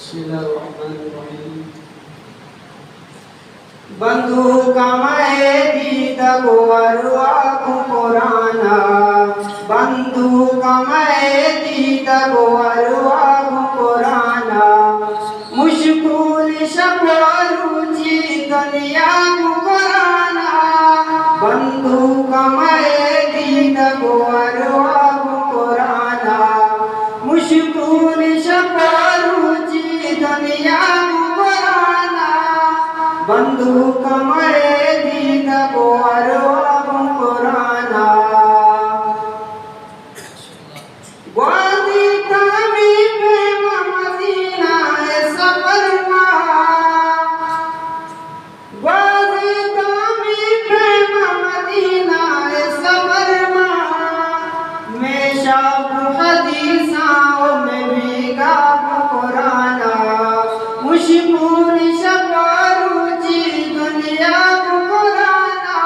बिस्मिल्लाहिर्रहमानिर्रहीम। बंदूक मैं दीद गोवरुआ पुराना, बंदूक मैं दीद गोवरुआ पुराना, मुश्किल शपरुचि दुनिया पुराना, बंदूक मैं दीद गोवरुआ पुराना, मुश्किल शपरुचि दुनिया पुराना, बंदूक मैं दीद गोवरुआ पुराना, ग्वादी तामी प्रेम मदीना सफरमा, ग्वादी तामी प्रेम मदीना सफरमा, मैं शाब हदीसाओं में भीगा पुराना, मुश्किल शपरुचि दुनिया पुराना,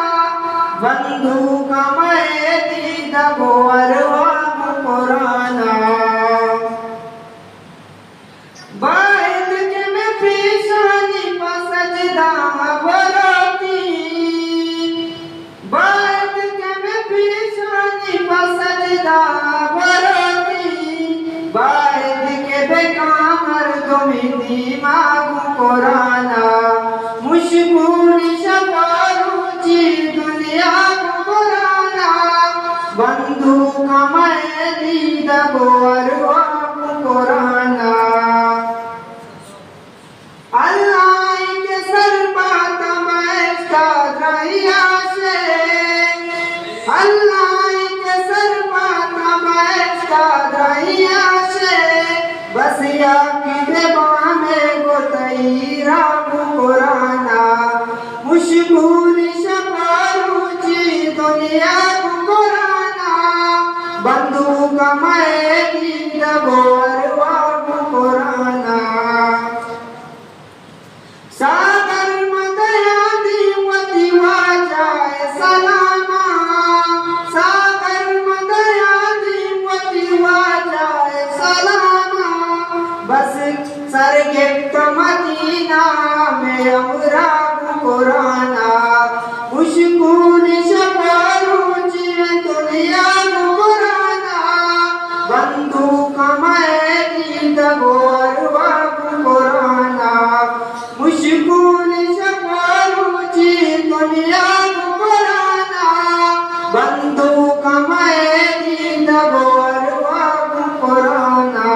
बंदूक मैं दीद गोवरुआ पुराना, बैठ के मैं पेशानी पर सजदा बराती, बैठ के मैं पेशानी पर सजदा बराती, बैठ के बेकामर तुम्हें दिमाग पुराना, मुश्किल शपरुचि दुनिया पुराना, बंदूक मैं दीद गोवरुआ पुराना, अल्लाह के सरबत बैठता रहिया से, अल्लाह के सरबत बैठता रहिया से, बस या की देवा में गोतईरा पुराना, मुश्किल शपरुचि दुनिया पुराना, बंदूक मैं दीद गोवरुआ पुराना, सागर मदया दीवती वाजाए सलामा, सागर मदया दीवती वाजाए सलामा, बस सरगिफ्त मदीना में अमरा पुराना, मुश्किल शपरुचि दुनिया पुराना, बंदूक मैं दीद गोवरुआ पुराना, मुश्किल शपरुचि दुनिया पुराना, बंदूक मैं दीद गोवरुआ पुराना।